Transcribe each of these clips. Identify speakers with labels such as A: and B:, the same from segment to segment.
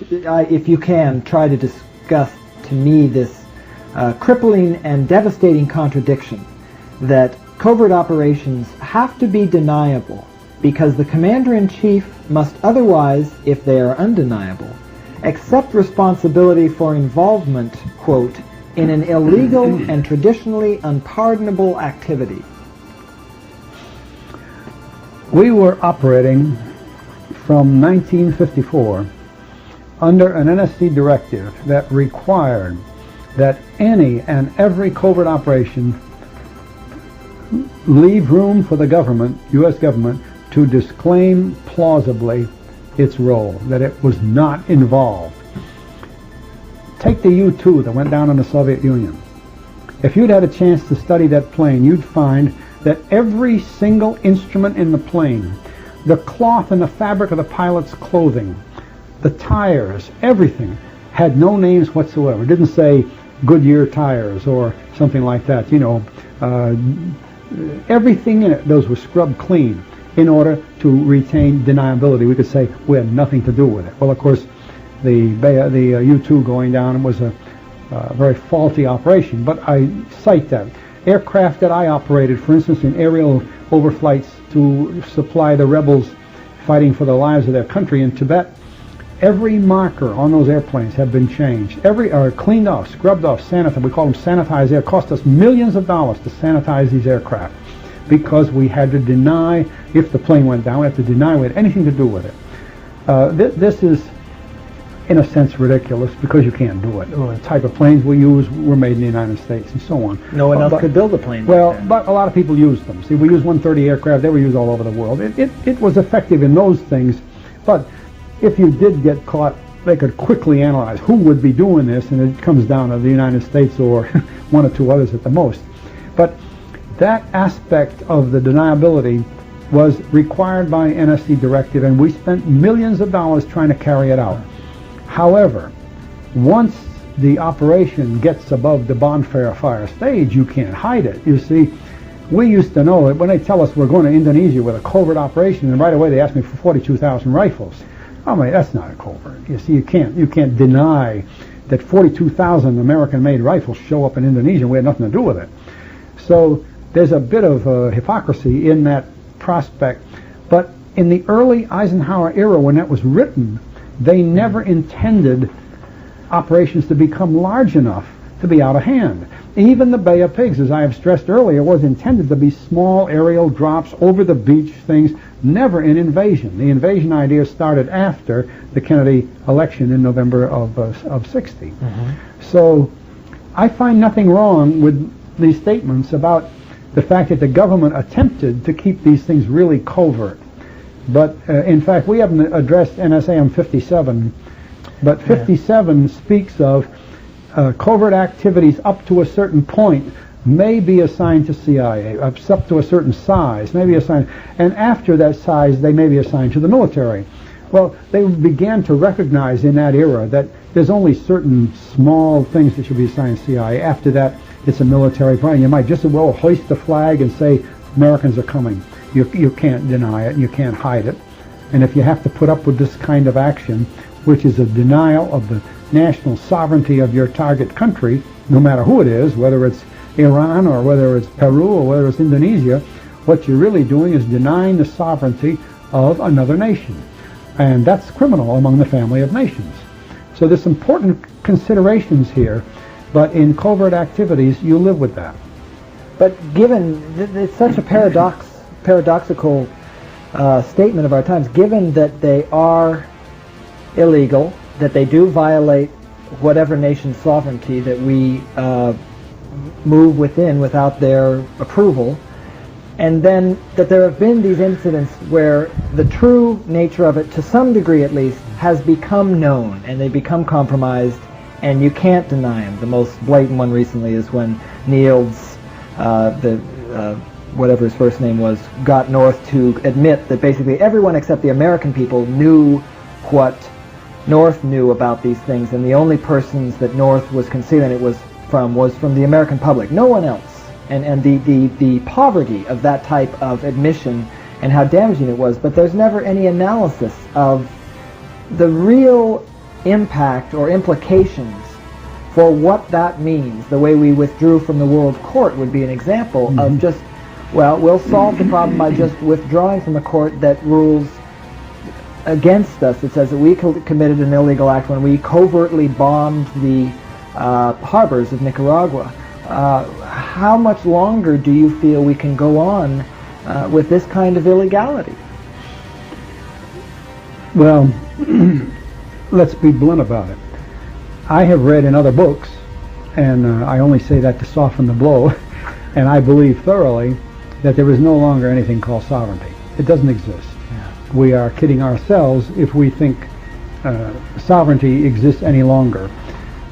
A: if you can, try to discuss to me this crippling and devastating contradiction that covert operations have to be deniable because the commander-in-chief must otherwise, if they are undeniable, accept responsibility for involvement, quote, in an illegal and traditionally unpardonable activity.
B: We were operating from 1954 under an NSC directive that required that any and every covert operation leave room for the government, U.S. government, to disclaim plausibly its role, that it was not involved. Take the U-2 that went down in the Soviet Union. If you'd had a chance to study that plane, you'd find that every single instrument in the plane, the cloth and the fabric of the pilot's clothing, the tires, everything, had no names whatsoever. It didn't say Goodyear tires or something like that. You know, everything in it, those were scrubbed clean in order to retain deniability. We could say we had nothing to do with it. Well, of course, the U-2 going down was a very faulty operation, but I cite that. Aircraft that I operated, for instance, in aerial overflights to supply the rebels fighting for the lives of their country in Tibet, every marker on those airplanes had been changed. Cleaned off, scrubbed off, sanitized. We call them sanitized air. It cost us millions of dollars to sanitize these aircraft because we had to deny, if the plane went down, we had to deny we had anything to do with it. This is, in a sense, ridiculous because you can't do it. The type of planes we use were made in the United States and so on.
A: No one else could build a plane.
B: Well, but a lot of people used them. See, we use 130 aircraft. They were used all over the world. It was effective in those things, but if you did get caught, they could quickly analyze who would be doing this, and it comes down to the United States or one or two others at the most. But that aspect of the deniability was required by NSC directive, and we spent millions of dollars trying to carry it out. However, once the operation gets above the bonfire stage, you can't hide it. You see, we used to know that when they tell us we're going to Indonesia with a covert operation, and right away they ask me for 42,000 rifles. Oh, man, that's not a covert. You see, you can't deny that 42,000 American-made rifles show up in Indonesia and we had nothing to do with it. So there's a bit of hypocrisy in that prospect. But in the early Eisenhower era, when that was written, they never intended operations to become large enough to be out of hand. Even the Bay of Pigs, as I have stressed earlier, was intended to be small aerial drops over the beach things, never an invasion. The invasion idea started after the Kennedy election in November of 60. Mm-hmm. So I find nothing wrong with these statements about the fact that the government attempted to keep these things really covert. But in fact, we haven't addressed NSAM 57, but 57 speaks of covert activities up to a certain point may be assigned to CIA, up to a certain size, may be assigned, and after that size they may be assigned to the military. Well, they began to recognize in that era that there's only certain small things that should be assigned to CIA. After that, it's a military plan. You might just as well hoist the flag and say Americans are coming. You can't deny it, you can't hide it. And if you have to put up with this kind of action, which is a denial of the national sovereignty of your target country, no matter who it is, whether it's Iran or whether it's Peru or whether it's Indonesia, what you're really doing is denying the sovereignty of another nation. And that's criminal among the family of nations. So there's important considerations here, but in covert activities, you live with that.
A: But given, it's such a paradoxical statement of our times, given that they are illegal, that they do violate whatever nation's sovereignty that we move within without their approval, and then that there have been these incidents where the true nature of it, to some degree at least, has become known and they become compromised and you can't deny them. The most blatant one recently is when Niels, whatever his first name was, got North to admit that basically everyone except the American people knew what North knew about these things, and the only persons that North was concealing it was from the American public, no one else. And the poverty of that type of admission and how damaging it was, but there's never any analysis of the real impact or implications for what that means. The way we withdrew from the World Court would be an example of just, well, we'll solve the problem by just withdrawing from a court that rules against us. It says that we committed an illegal act when we covertly bombed the harbors of Nicaragua. How much longer do you feel we can go on with this kind of illegality?
B: Well, let's be blunt about it. I have read in other books, and I only say that to soften the blow, and I believe thoroughly that there is no longer anything called sovereignty. It doesn't exist. Yeah. We are kidding ourselves if we think sovereignty exists any longer.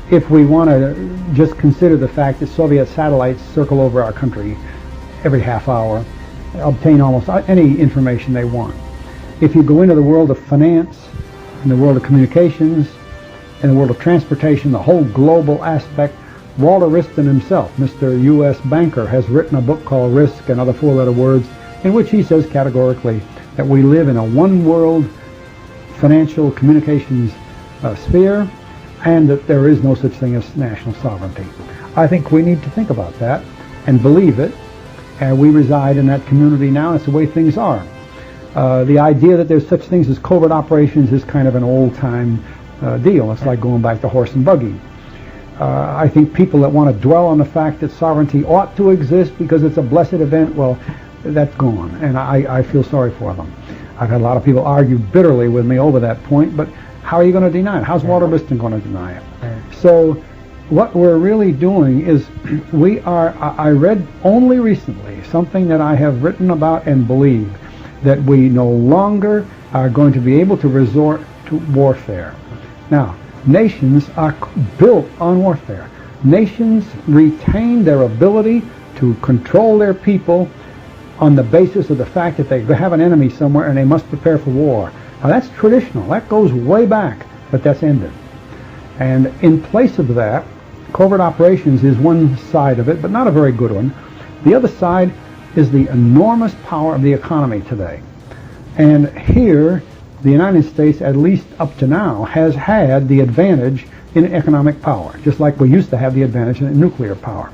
B: If we want to just consider the fact that Soviet satellites circle over our country every half hour, obtain almost any information they want. If you go into the world of finance, in the world of communications, in the world of transportation, the whole global aspect, Walter Wriston himself, Mr. U.S. banker, has written a book called Risk and Other Four-Letter Words, in which he says categorically that we live in a one-world financial communications sphere, and that there is no such thing as national sovereignty. I think we need to think about that and believe it, and we reside in that community now. It's the way things are. The idea that there's such things as covert operations is kind of an old-time deal. It's like going back to horse and buggy. I think people that want to dwell on the fact that sovereignty ought to exist because it's a blessed event, well, that's gone, and I feel sorry for them. I've had a lot of people argue bitterly with me over that point, but how are you going to deny it? How's Walter Wriston going to deny it? So what we're really doing is I read only recently something that I have written about and believe, that we no longer are going to be able to resort to warfare. Now, nations are built on warfare. Nations retain their ability to control their people on the basis of the fact that they have an enemy somewhere and they must prepare for war. Now, that's traditional. That goes way back, but that's ended. And in place of that, covert operations is one side of it, but not a very good one. The other side is the enormous power of the economy today. And here, the United States, at least up to now, has had the advantage in economic power, just like we used to have the advantage in nuclear power.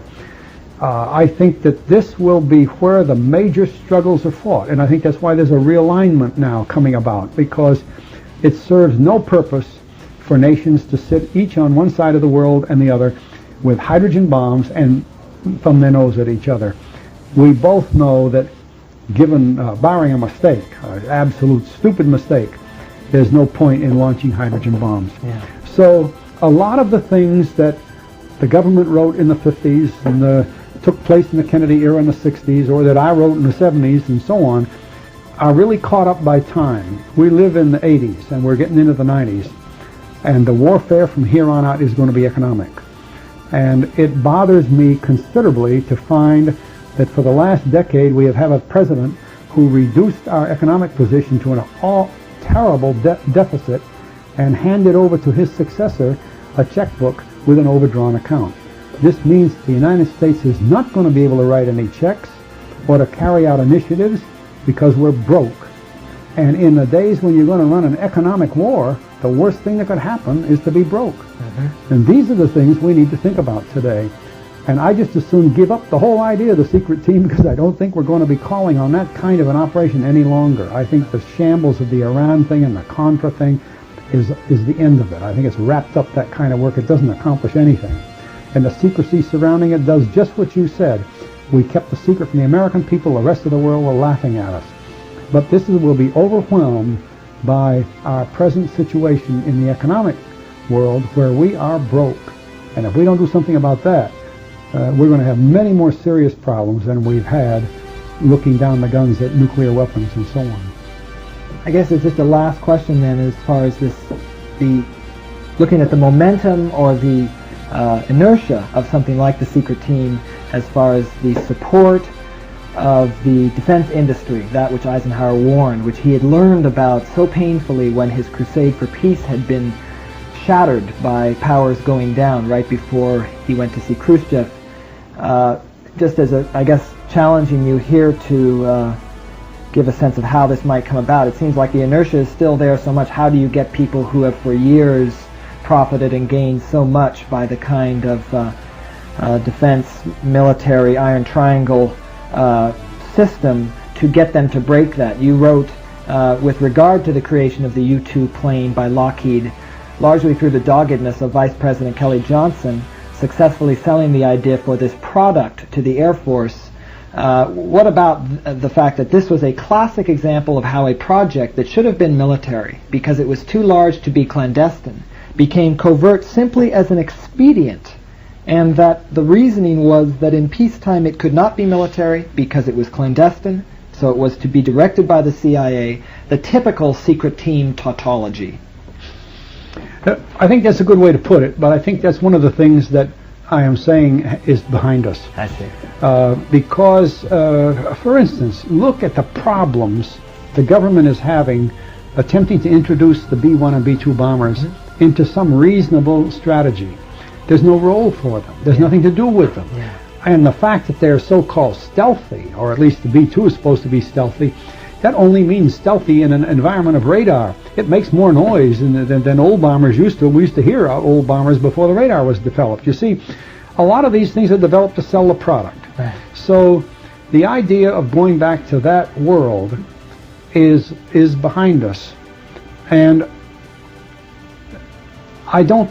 B: I think that this will be where the major struggles are fought, and I think that's why there's a realignment now coming about, because it serves no purpose for nations to sit each on one side of the world and the other with hydrogen bombs and thumb their nose at each other. We both know that given, barring a mistake, an absolute stupid mistake, there's no point in launching hydrogen bombs. Yeah. So a lot of the things that the government wrote in the 50s and took place in the Kennedy era in the 60s, or that I wrote in the 70s and so on, are really caught up by time. We live in the 80s and we're getting into the 90s, and the warfare from here on out is going to be economic. And it bothers me considerably to find that for the last decade we have had a president who reduced our economic position to an all terrible deficit and handed over to his successor a checkbook with an overdrawn account. This means the United States is not going to be able to write any checks or to carry out initiatives because we're broke. And in the days when you're going to run an economic war, the worst thing that could happen is to be broke. And these are the things we need to think about today. And I just as soon give up the whole idea of the secret team, because I don't think we're going to be calling on that kind of an operation any longer. I think the shambles of the Iran thing and the Contra thing is the end of it. I think it's wrapped up that kind of work. It doesn't accomplish anything. And the secrecy surrounding it does just what you said. We kept the secret from the American people. The rest of the world were laughing at us. But this will be overwhelmed by our present situation in the economic world, where we are broke. And if we don't do something about that, we're going to have many more serious problems than we've had looking down the guns at nuclear weapons and so on.
A: I guess it's just a last question then, as far as looking at the momentum or the inertia of something like the secret team, as far as the support of the defense industry, that which Eisenhower warned, which he had learned about so painfully when his crusade for peace had been shattered by powers going down right before he went to see Khrushchev. Just as I guess, challenging you here to give a sense of how this might come about. It seems like the inertia is still there so much. How do you get people who have for years profited and gained so much by the kind of defense, military, Iron Triangle system to get them to break that. You wrote, with regard to the creation of the U-2 plane by Lockheed, largely through the doggedness of Vice President Kelly Johnson, successfully selling the idea for this product to the Air Force. What about the fact that this was a classic example of how a project that should have been military, because it was too large to be clandestine, became covert simply as an expedient, and that the reasoning was that in peacetime it could not be military because it was clandestine, so it was to be directed by the CIA, the typical secret team tautology?
B: I think that's a good way to put it, but I think that's one of the things that I am saying is behind us.
A: I see.
B: Because, for instance, look at the problems the government is having attempting to introduce the B-1 and B-2 bombers into some reasonable strategy. There's no role for them. There's nothing to do with them.
A: Yeah.
B: And the fact that they're so-called stealthy, or at least the B-2 is supposed to be stealthy, that only means stealthy in an environment of radar. It makes more noise than old bombers used to. We used to hear old bombers before the radar was developed. You see, a lot of these things are developed to sell the product.
A: Right.
B: So the idea of going back to that world is behind us. And I don't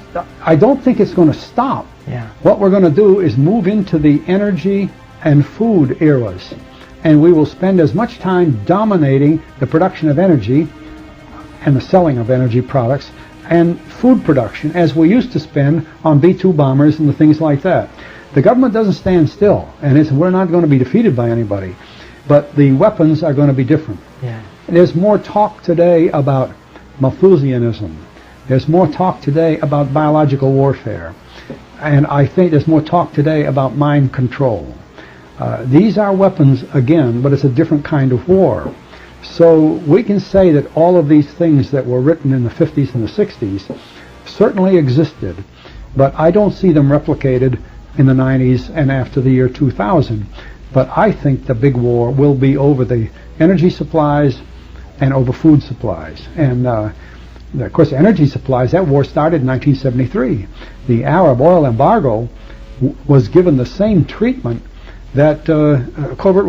B: think it's going to stop.
A: Yeah.
B: What we're going to do is move into the energy and food eras. And we will spend as much time dominating the production of energy and the selling of energy products and food production as we used to spend on B-2 bombers and the things like that. The government doesn't stand still, and we're not going to be defeated by anybody, but the weapons are going to be different.
A: Yeah.
B: There's more talk today about Malthusianism. There's more talk today about biological warfare. And I think there's more talk today about mind control. These are weapons, again, but it's a different kind of war. So we can say that all of these things that were written in the 50s and the 60s certainly existed, but I don't see them replicated in the 90s and after the year 2000. But I think the big war will be over the energy supplies and over food supplies. And of course, energy supplies, that war started in 1973. The Arab oil embargo was given the same treatment that covert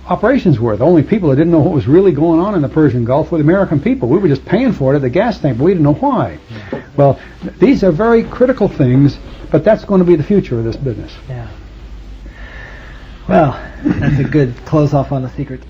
B: operations were. The only people that didn't know what was really going on in the Persian Gulf were the American people. We were just paying for it at the gas tank, but we didn't know why. Yeah. Well, these are very critical things, but that's going to be the future of this business.
A: Yeah. Well, that's a good close off on the secret.